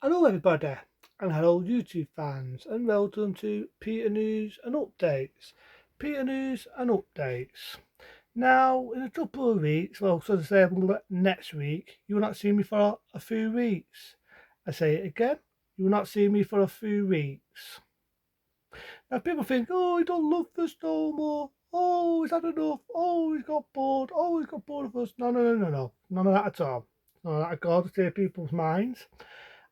Hello, everybody, and hello, YouTube fans, and welcome to Peter News and Updates. Peter News and Updates. Now, in a couple of weeks, well, so to say, next week, you will not see me for a few weeks. I say it again, you will not see me for a few weeks. Now, people think, oh, he don't love us no more. Oh, he's had enough. Oh, he's got bored. Oh, he's got bored of us. No, no, no, no, no. None of that at all. None of that at all to clear people's minds.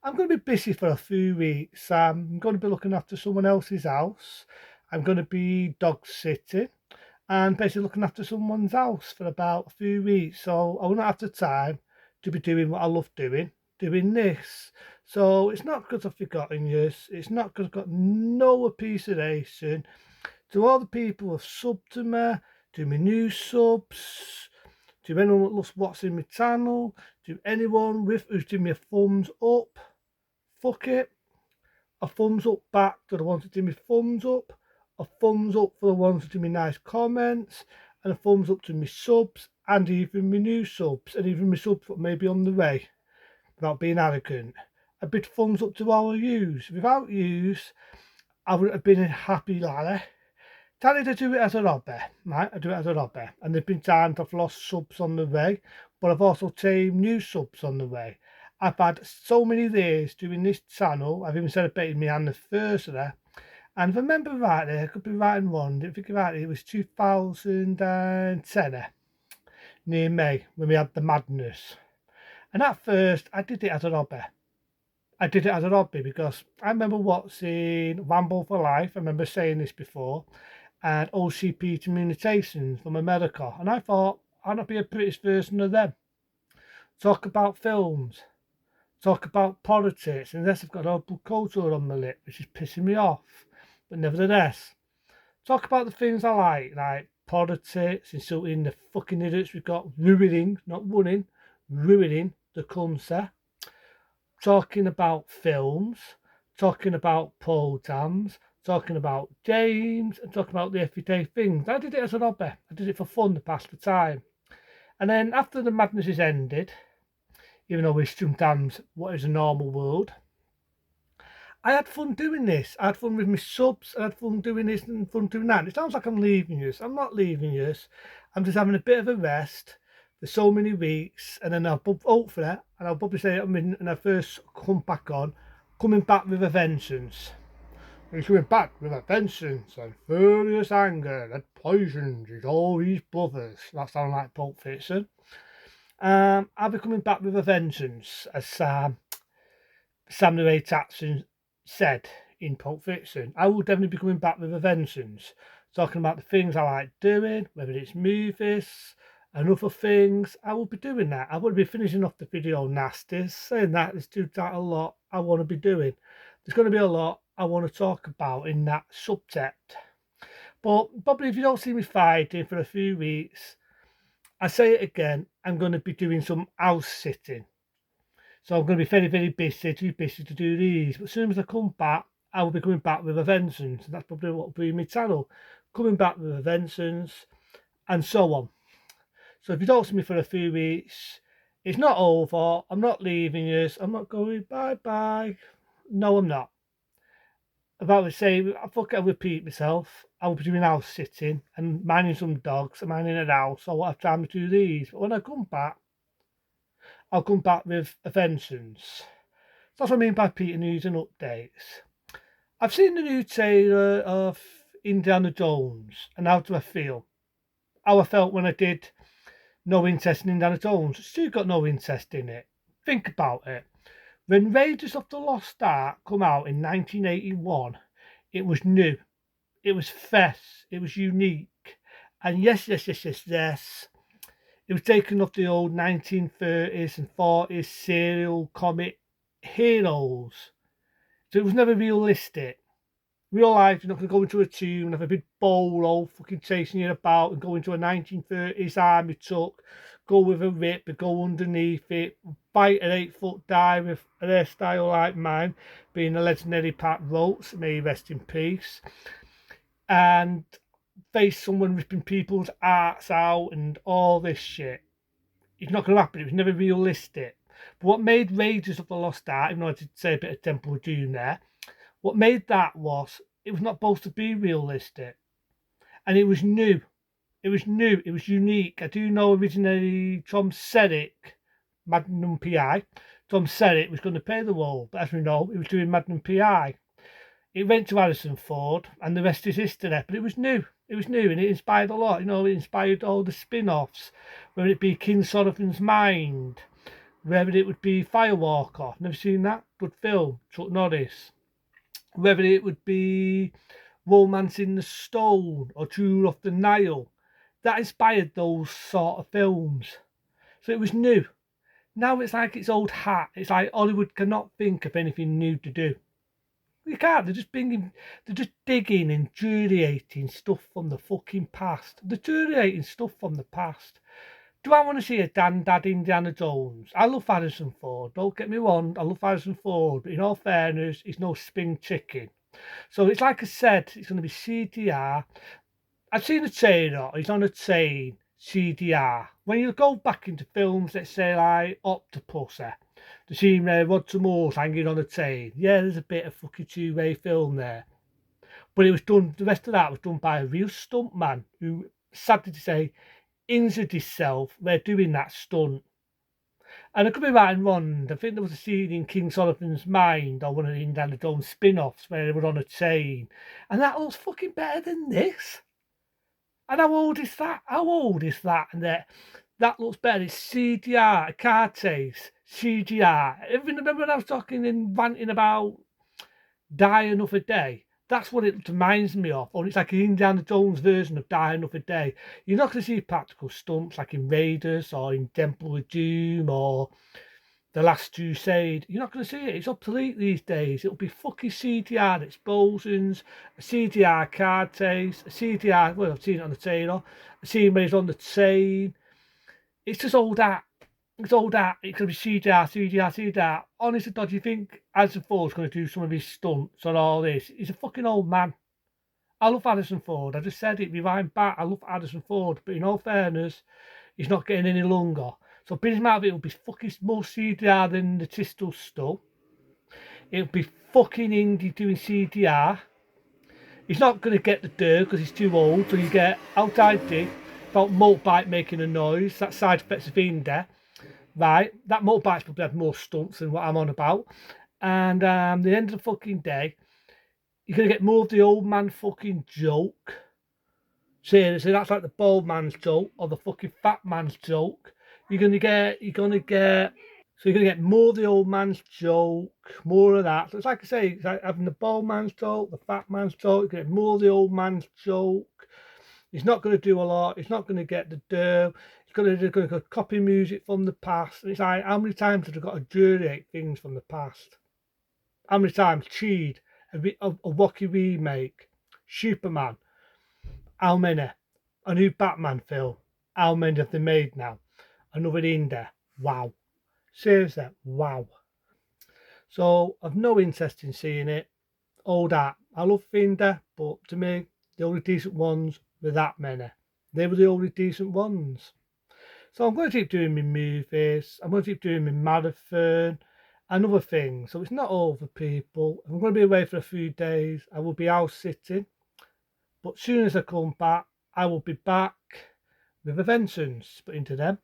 I'm going to be busy for a few weeks. I'm going to be looking after someone else's house. I'm going to be dog sitting and basically looking after someone's house for about a few weeks. So I will not have the time to be doing what I love doing this. So it's not because I've forgotten you. It's not because I've got no appreciation to all the people who've subbed to me, to my new subs, to anyone that loves watching my channel, to anyone with who's giving me a thumbs up. Fuck it. A thumbs up back to the ones that give me thumbs up. A thumbs up for the ones that give me nice comments. And a thumbs up to my subs and even my new subs and even my subs that may be on the way without being arrogant. A big thumbs up to all of yous. Without yous, I wouldn't have been a happy laddie. Tell to do it as a hobby, right? I do it as a hobby. And there've been times I've lost subs on the way, but I've also tamed new subs on the way. I've had so many days doing this channel. I've even celebrated my anniversary. And if I remember rightly, I could be right and wrong, didn't think about it, it was 2010 near May when we had the madness. And at first, I did it as a hobby. I did it as a hobby because I remember watching Ramble for Life. I remember saying this before, and OCP Communications from America. And I thought, I'd not be a British version of them. Talk about films, talk about politics, and this I've got open culture on my lip, which is pissing me off. But nevertheless, talk about the things I like politics, insulting the fucking idiots we've got, ruining, not winning, ruining the country. Talking about films, talking about programs, talking about games, and talking about the everyday things. I did it as an hobby. I did it for fun to pass the time. And then after the madness is ended, even though we sometimes what is a normal world, I had fun doing this. I had fun with my subs. I had fun doing this and fun doing that. It sounds like I'm leaving you. I'm not leaving you. I'm just having a bit of a rest for so many weeks, and then I'll hopefully, and I'll probably say when I first come back on, coming back with a vengeance. He's coming back with a vengeance and furious anger that poisons his all his brothers. That sounds like Pulp Fiction. I'll be coming back with a vengeance, as Samuel L. Jackson said in Pulp Fiction. I will definitely be coming back with a vengeance, talking about the things I like doing, whether it's movies and other things. I will be doing that. I will be finishing off the video nasties, saying that there's quite a lot I want to be doing. There's going to be a lot I want to talk about in that subject. But probably if you don't see me fighting for a few weeks, I say it again, I'm going to be doing some house sitting. So I'm going to be very, very busy, too busy to do these. But as soon as I come back, I will be coming back with a vengeance. And that's probably what will be my channel. Coming back with a vengeance and so on. So if you don't see me for a few weeks, it's not over. I'm not leaving you. I'm not going bye-bye. No, I'm not. About to say, I fuck I'll repeat myself. I will be doing house sitting and minding some dogs and minding a house. So I won't have time to do these. But when I come back, I'll come back with a vengeance. That's what I mean by Peter News and Updates. I've seen the new trailer of Indiana Jones, and how do I feel? How I felt when I did no interest in Indiana Jones. Still got no interest in it. Think about it. When Raiders of the Lost Ark come out in 1981, it was new. It was fresh. It was unique. And yes. It was taken off the old 1930s and 40s serial comic heroes. So it was never realistic. Real life, you're not going to go into a tube and have a big bolo fucking chasing you about and go into a 1930s army truck, go with a rip, and go underneath it, fight an 8-foot die with a hairstyle like mine, being the legendary Pat Roach, may he rest in peace, and face someone ripping people's hearts out and all this shit. It's not going to happen. It was never realistic. But what made Raiders of the Lost Ark, even though I did say a bit of Temple of Doom there, what made that was it was not supposed to be realistic. And it was new. It was new. It was unique. I do know originally Tom Selleck, Magnum PI, Tom Selleck was going to play the role, but as we know, he was doing Magnum PI. It went to Harrison Ford, and the rest is history. But it was new. It was new, and it inspired a lot. You know, it inspired all the spin-offs, whether it be King Solomon's Mind, whether it would be Firewalker. Never seen that. Good film. Chuck Norris. Whether it would be Romance in the Stone or True of the Nile. That inspired those sort of films. So it was new. Now it's like it's old hat. It's like Hollywood cannot think of anything new to do. You can't. They're just digging and juriating stuff from the fucking past. They're juriating stuff from the past. Do I want to see a Dan-Dad Indiana Jones? I love Harrison Ford. Don't get me wrong. I love Harrison Ford. But in all fairness, he's no spring chicken. So it's like I said, it's going to be CGI. I've seen a trailer. He's on a train. CGI. When you go back into films, let's say like Octopus, the scene where Roger Moore's hanging on a train. Yeah, there's a bit of fucking two-way film there. But it was done, the rest of that was done by a real stuntman who, sadly to say, injured himself while doing that stunt. And I could be right and wrong. I think there was a scene in King Solomon's Mind or one of the Indiana Jones spin-offs where they were on a train. And that looks fucking better than this. And how old is that? How old is that? And that looks better. It's CGI, a car chase, CGI. Even remember when I was talking and ranting about Die Another Day? That's what it reminds me of. Or it's like an Indiana Jones version of Die Another Day. You're not going to see practical stunts like in Raiders or in Temple of Doom or The Last Crusade. You're not going to see it. It's obsolete these days. It'll be fucking CGI explosions, a CGI car chase, a CGI, well, I've seen it on the trailer, a scene where he's on the train. It's just all that. It's all that. It's going to be CGI, CGI, CGI. Honestly, do you think Harrison Ford's going to do some of his stunts on all this? He's a fucking old man. I love Harrison Ford. I just said it, rewind back. I love Harrison Ford. But in all fairness, he's not getting any longer. So British Marvel will be fucking more CGI than the Tistel stuff. It'll be fucking Indy doing CGI. He's not going to get the dirt because he's too old. So you get outside Dick about motorbike making a noise. That side effects of Indy. Right, that motorbike's probably had more stunts than what I'm on about. And the end of the fucking day, you're going to get more of the old man fucking joke. Seriously, that's like the bald man's joke or the fucking fat man's joke. So you're going to get more of the old man's joke, more of that. So it's like I say, it's like having the bald man's joke, the fat man's joke, you're going to get more of the old man's joke. He's not going to do a lot. He's not going to get the dirt. He's going to copy music from the past. And it's like, how many times have I got to juriate things from the past? How many times? Cheed, a wacky remake, Superman. How many? A new Batman film. How many have they made now? Another Indie. Wow. Seriously, wow. So I've no interest in seeing it. All that. I love Indie, but to me, the only decent ones were that many. They were the only decent ones. So I'm going to keep doing my movies. I'm going to keep doing my marathon and other things. So it's not over, people. I'm going to be away for a few days. I will be house sitting. But as soon as I come back, I will be back with a vengeance. But into them,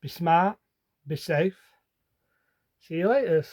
be smart, be safe. See you later.